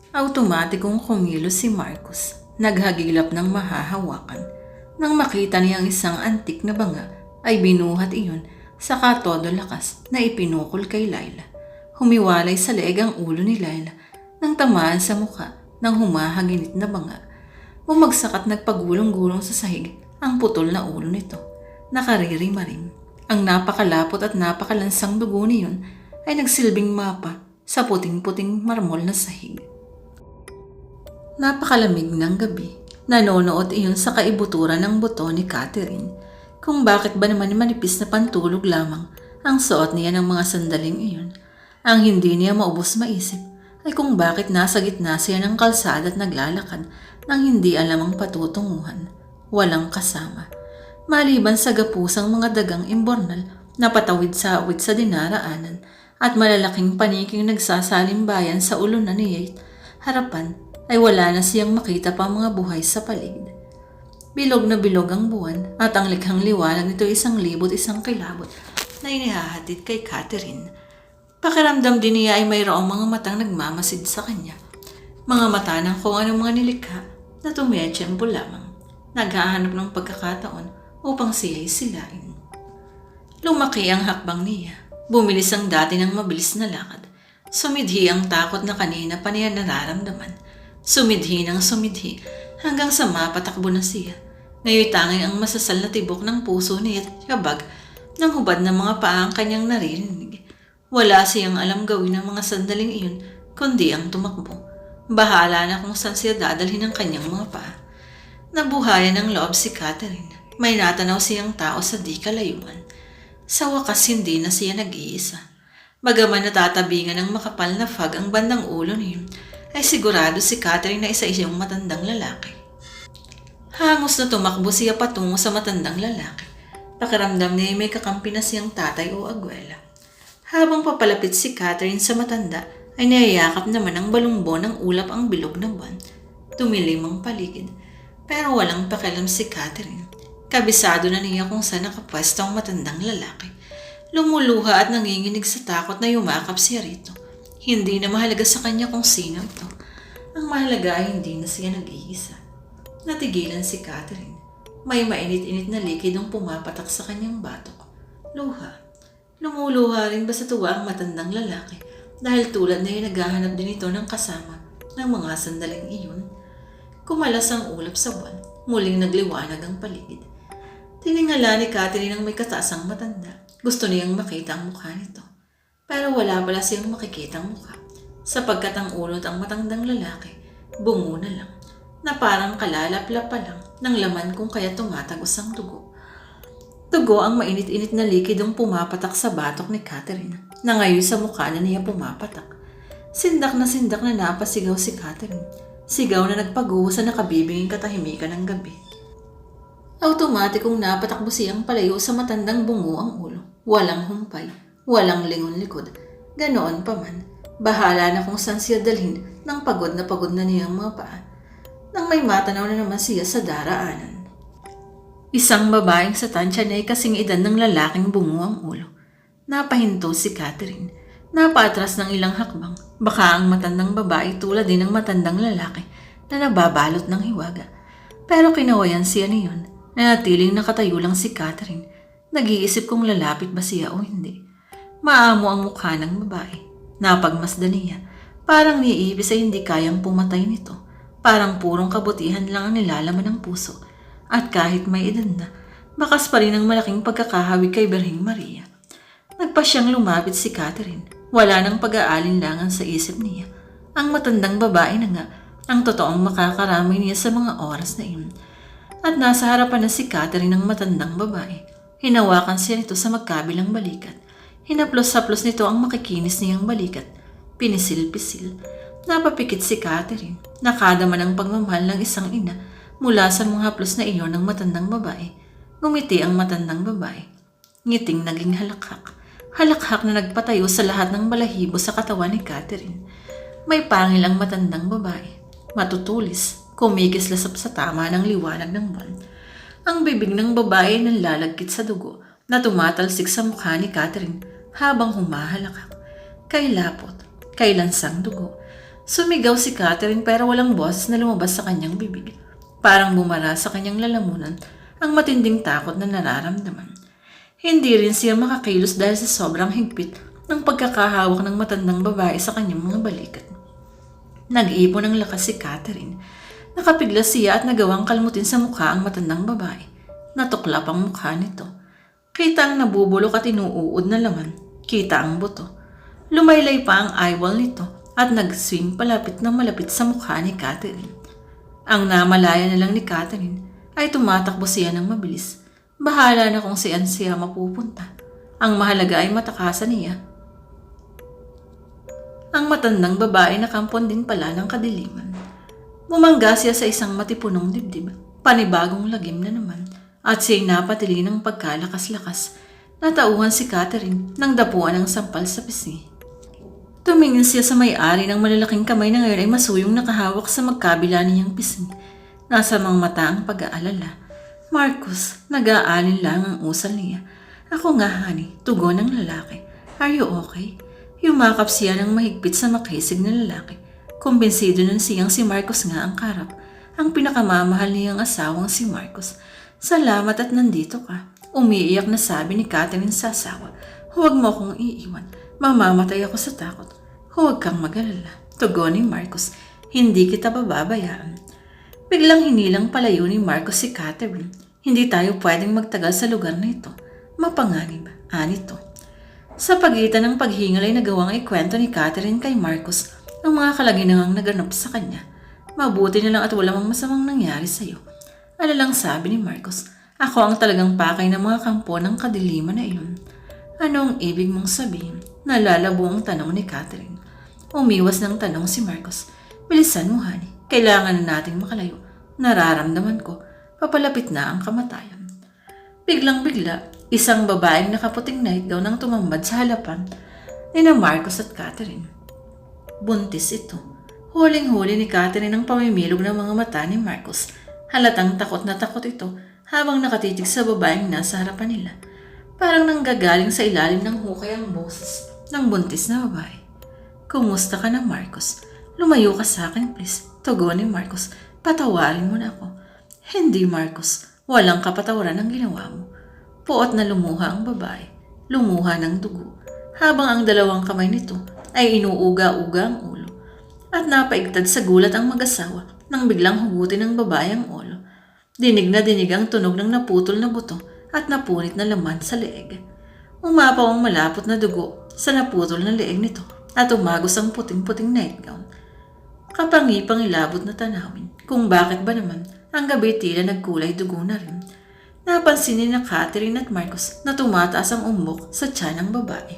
Automatikong kumilos si Marcos. Naghagilap ng mahahawakan. Nang makita niya ang isang antik na banga, ay binuhat iyon sa todo lakas na ipinukol kay Laila. Humiwalay sa leeg ang ulo ni Laila nang tamaan sa muka ng humahaginit na banga. Bumagsak at nagpagulong-gulong sa sahig ang putol na ulo nito. Nakaririmarim. Ang napakalapot at napakalansang dugo niyon ay nagsilbing mapa sa puting-puting marmol na sahig. Napakalamig ng gabi. Nanonood iyon sa kaibuturan ng buto ni Catherine. Kung bakit ba naman manipis na pantulog lamang ang suot niya ng mga sandaling iyon. Ang hindi niya maubos maisip ay kung bakit nasa gitna siya ng kalsada at naglalakad nang hindi alam ang patutunguhan. Walang kasama. Maliban sa gapusang mga dagang imbornal na patawid sa awit sa dinaraanan at malalaking paniking nagsasalimbayan sa ulunan ni Yate, harapan ay wala na siyang makita pa mga buhay sa paligid. Bilog na bilog ang buwan at ang likhang liwanag nito 1,001 kilabot na inihahatid kay Catherine. Pakiramdam din niya ay mayroong mga matang nagmamasid sa kanya. Mga mata ng kung anong mga nilikha na tumetsyempo lamang. Naghahanap ng pagkakataon upang siya'y silain. Lumaki ang hakbang niya. Bumilis ang dati ng mabilis na lakad. Sumidhi ang takot na kanina pa niya nararamdaman. Sumidhi ng sumidhi hanggang sa mapatakbo na siya. Ngayon tanging ang masasal na tibok ng puso niya at kabag ng hubad ng mga paa ang kanyang naririnig. Wala siyang alam gawin ng mga sandaling iyon kundi ang tumakbo. Bahala na kung saan siya dadalhin ang kanyang mga paa. Nabuhayan ng loob si Catherine. May natanaw siyang tao sa di kalayuan. Sa wakas hindi na siya nag-iisa. Bagaman natatabingan ng makapal na fog ang bandang ulo niya, ay sigurado si Catherine na isa-isang matandang lalaki. Hangos na tumakbo siya patungo sa matandang lalaki. Pakiramdam niya may kakampi na siyang tatay o agwela. Habang papalapit si Catherine sa matanda, ay niyayakap naman ng balumbo ng ulap ang bilog na buwan. Tumilim ang paligid, pero walang pakialam si Catherine. Kabisado na niya kung saan nakapwesto ang matandang lalaki. Lumuluha at nanginginig sa takot na yumakap siya rito. Hindi na mahalaga sa kanya kung sino ito. Ang mahalaga ay hindi na siya nag-iisa. Natigilan si Catherine. May mainit-init na likid ang pumapatak sa kanyang batok. Luha. Lumuluha rin ba sa tuwa ang matandang lalaki dahil tulad na yung naghahanap din ito ng kasama ng mga sandaling iyon. Kumalas ang ulap sa buwan. Muling nagliwanag ang paligid. Tiningala ni Catherine ang may kataasang matanda. Gusto niyang makita ang mukha nito. Pero wala pala siyang makikitang mukha sapagkat ang ulo at ang matandang lalaki bungo na lang na parang kalalaplap pa lang ng laman kung kaya tumatagos ang dugo. Dugo ang mainit-init na likid ang pumapatak sa batok ni Catherine na ngayon sa mukha na niya pumapatak. Sindak na napasigaw si Catherine. Sigaw na nagpaguho sa nakabibinging katahimikan ng gabi. Automatikong napatakbo siyang palayo sa matandang bungo ang ulo. Walang humpay. Walang lingon likod. Ganoon pa man, bahala na kung saan siya dalhin ng pagod na niyang mga paa. Nang may matanaw na naman siya sa daraanan. Isang babaeng sa tansya niya ay kasing edad ng lalaking bungo ang ulo. Napahinto si Catherine. Napaatras ng ilang hakbang. Baka ang matandang babae tulad din ng matandang lalaki na nababalot ng hiwaga. Pero kinawayan siya niyon. Nanatiling nakatayo lang si Catherine. Nag-iisip kung lalapit ba siya o hindi. Maamo ang mukha ng babae. Napagmasdan niya. Parang niibis ay hindi kayang pumatay nito. Parang purong kabutihan lang ang nilalaman ng puso. At kahit may edad na, bakas pa rin ang malaking pagkakahawig kay Birheng Maria. Nagpa siyang lumapit si Catherine. Wala nang pag-aalinlangan sa isip niya. Ang matandang babae na nga ang totoong makakaramay niya sa mga oras na iyon. At nasa harapan na si Catherine ng matandang babae. Hinawakan siya nito sa magkabilang balikat. Hinaplos-haplos nito ang makikinis niyang balikat. Pinisil-pisil. Napapikit si Catherine. Nakadama ng pagmamahal ng isang ina mula sa mga haplos na iyon ng matandang babae. Ngumiti ang matandang babae. Ngiting naging halakhak. Halakhak na nagpatayo sa lahat ng balahibo sa katawan ni Catherine. May pangil ang matandang babae. Matutulis. Kumikislap sa tama ng liwanag ng buwan. Ang bibig ng babae nanlalagkit sa dugo na tumatalsik sa mukha ni Catherine habang humahalakak. Kay lapot, kay lansang dugo. Sumigaw si Catherine pero walang boses na lumabas sa kanyang bibig. Parang bumara sa kanyang lalamunan ang matinding takot na nararamdaman. Hindi rin siya makakilos dahil sa sobrang higpit ng pagkakahawak ng matandang babae sa kanyang mga balikat. Nag-iipon ng lakas si Catherine. Nakapigla siya at nagawang kalmutin sa mukha ang matandang babae. Natuklap ang mukha nito. Kita ang nabubulok at inuuod na laman. Kita ang buto. Lumaylay pa ang eyeball nito at nag-swing palapit na malapit sa mukha ni Catherine. Ang namalaya na lang ni Catherine ay tumatakbo siya ng mabilis. Bahala na kung saan siya mapupunta. Ang mahalaga ay matakasan niya. Ang matandang babae nakampon din pala ng kadiliman. Bumangga siya sa isang matipunong dibdib, panibagong lagim na naman, at siya'y napatili ng pagkalakas-lakas. Natauhan si Catherine nang dapuan ng sampal sa pisngi. Tumingin siya sa may-ari ng malalaking kamay na ngayon ay masuyong nakahawak sa magkabila niyang pisngi. Nasa mga mata ang pag-aalala. Marcus, nag-aalin lang ang usal niya. Ako nga, honey, tugon ng lalaki. Are you okay? Yumakap siya ng mahigpit sa makisig na lalaki. Kumbinsido nun siyang si Marcus nga ang karap, ang pinakamamahal niyang asawang si Marcus. Salamat at nandito ka. Umiiyak na sabi ni Catherine sa asawa. Huwag mo akong iiwan. Mamamatay ako sa takot. Huwag kang mag-alala. Tugon ni Marcus. Hindi kita bababayaan. Biglang hinilang palayo ni Marcus si Catherine. Hindi tayo pwedeng magtagal sa lugar na ito. Mapanganib. Anito. Sa pagitan ng paghingal ay nagawang ikwento ni Catherine kay Marcus ang mga kalaginangang naganap sa kanya. Mabuti na lang at wala mang masamang nangyari sa iyo. Alalang sabi ni Marcus, ako ang talagang pakay ng mga kampo ng kadiliman na iyon. Ano ang ibig mong sabihin? Nalalabo ang tanong ni Catherine. Umiwas ng tanong si Marcus. Bilisan mo, honey. Kailangan na nating makalayo. Nararamdaman ko, papalapit na ang kamatayan. Biglang-bigla, isang babaeng nakaputing nightgown ang tumambad sa halapan ni na Marcus at Catherine. Buntis ito. Huling-huli ni Catherine ang pamimilog ng mga mata ni Marcus. Halatang takot na takot ito habang nakatitig sa babaeng nasa harapan nila. Parang nanggagaling sa ilalim ng hukay ang boses ng buntis na babae. Kumusta ka na, Marcus? Lumayo ka sa akin, please. Tugon ni Marcus. Patawarin mo na ako. Hindi, Marcus. Walang kapatawaran ang ginawa mo. Puot na lumuha ang babae. Lumuha ng dugo. Habang ang dalawang kamay nito ay inuuga-uga ang ulo. At napaigtad sa gulat ang mag-asawa nang biglang hugutin ng babae ang ulo. Dinig na dinig ang tunog ng naputol na buto at napunit na laman sa leeg. Umapaw ang malapot na dugo sa naputol na leeg nito at umagos ang puting-puting nightgown. Kapangipang ilabot na tanawin kung bakit ba naman ang gabi tila nagkulay dugo na rin. Napansin ni na Catherine at Marcus na tumataas ang umbok sa tiyan ng babae.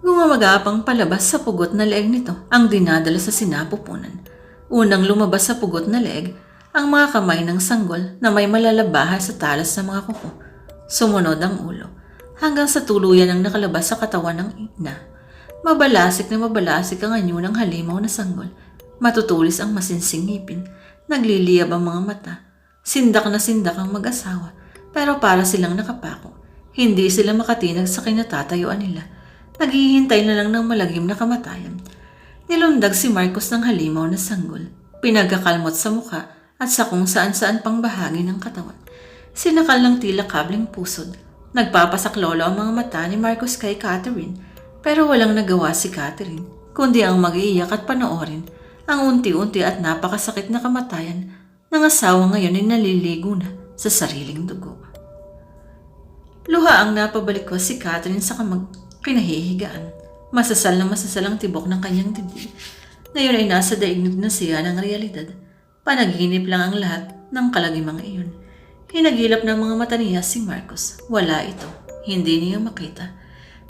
Gumamagapang palabas sa pugot na leeg nito ang dinadala sa sinapupunan. Unang lumabas sa pugot na leeg ang mga kamay ng sanggol na may malalabahan sa talas ng mga kuko. Sumunod ang ulo hanggang sa tuluyan ang nakalabas sa katawan ng ina. Mabalasik na mabalasik ang anyo ng halimaw na sanggol. Matutulis ang masinsing ngipin. Nagliliyab ang mga mata. Sindak na sindak ang mag-asawa pero para silang nakapako. Hindi sila makatinag sa kinatatayuan nila. Naghihintay na lang ng malagim na kamatayan. Nilundag si Marcus ng halimaw na sanggol. Pinagkakalmot sa mukha at sa kung saan-saan pang bahagi ng katawan. Sinakal ng tila kabling pusod. Nagpapasaklolo ang mga mata ni Marcus kay Catherine pero walang nagawa si Catherine kundi ang mag-iiyak at panoorin ang unti-unti at napakasakit na kamatayan ng asawa ngayon ay naliligo na sa sariling dugo. Luha ang napabalik si Catherine sa kinahihigaan. Masasal na masasal ang tibok ng kanyang dibdib. Ngayon ay nasa daigdig na siya ng realidad. Panaginip lang ang lahat ng kalagimang iyon. Hinagilap ng mga mata niya si Marcus. Wala ito. Hindi niya makita.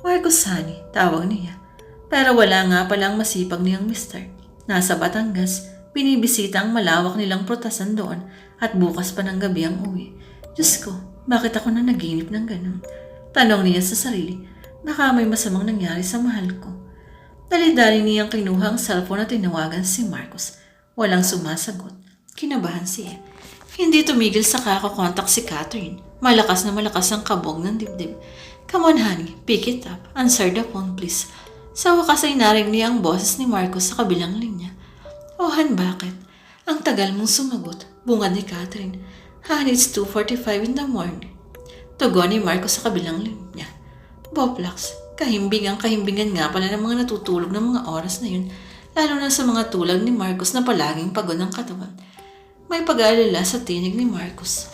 Marcus, honey, tawag niya. Pero wala nga palang masipag niyang mister. Nasa Batangas, binibisita ang malawak nilang prutasan doon at bukas pa ng gabi ang uwi. Diyos ko, bakit ako na naginip ng ganun? Tanong niya sa sarili. Baka may masamang nangyari sa mahal ko. Dali-dali niyang kinuha ang cellphone at tinawagan si Marcus. Walang sumasagot. Kinabahan siya. Hindi tumigil sa kakakontak si Catherine. Malakas na malakas ang kabog ng dibdib. Come on, honey. Pick it up. Answer the phone, please. Sa wakas ay narinig niya ang boses ni Marcus sa kabilang linya. Oh, Han, bakit? Ang tagal mong sumagot, bungad ni Catherine. Han, it's 2:45 in the morning. Tugon ni Marcos sa kabilang linya. Boplax, kahimbingan nga pala ng mga natutulog ng mga oras na yun, lalo na sa mga tulag ni Marcos na palaging pagod ng katawan. May pag-aalala sa tinig ni Marcos.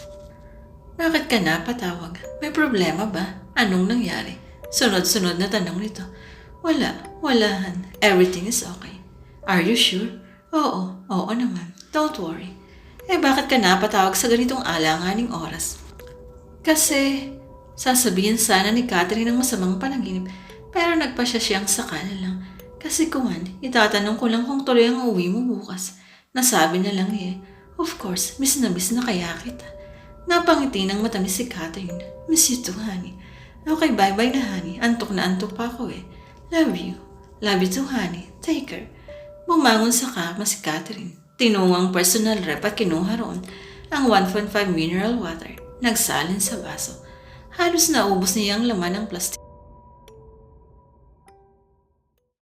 Bakit ka napatawag? May problema ba? Anong nangyari? Sunod-sunod na tanong nito. Wala Han. Everything is okay. Are you sure? Oo naman. Don't worry. Bakit ka napatawag sa ganitong alanganing oras? Kasi, sasabihin sana ni Catherine ng masamang panaginip, pero nagpasya siyang saka na lang. Kasi Kuwan, itatanong ko lang kung tuloy ang uwi mo bukas. Nasabi na lang of course, miss na kaya kita. Napangiti ng matamis si Catherine. Miss you too, honey. Okay, bye-bye na, honey. Antok na antok pa ako Love you. Love you too, honey. Take care. Bumangon sa kama si Catherine. Tinungo ang personal rep at kinuha roon ang 1.5 mineral water. Nagsalin sa baso. Halos naubos niya ang laman ng plastic.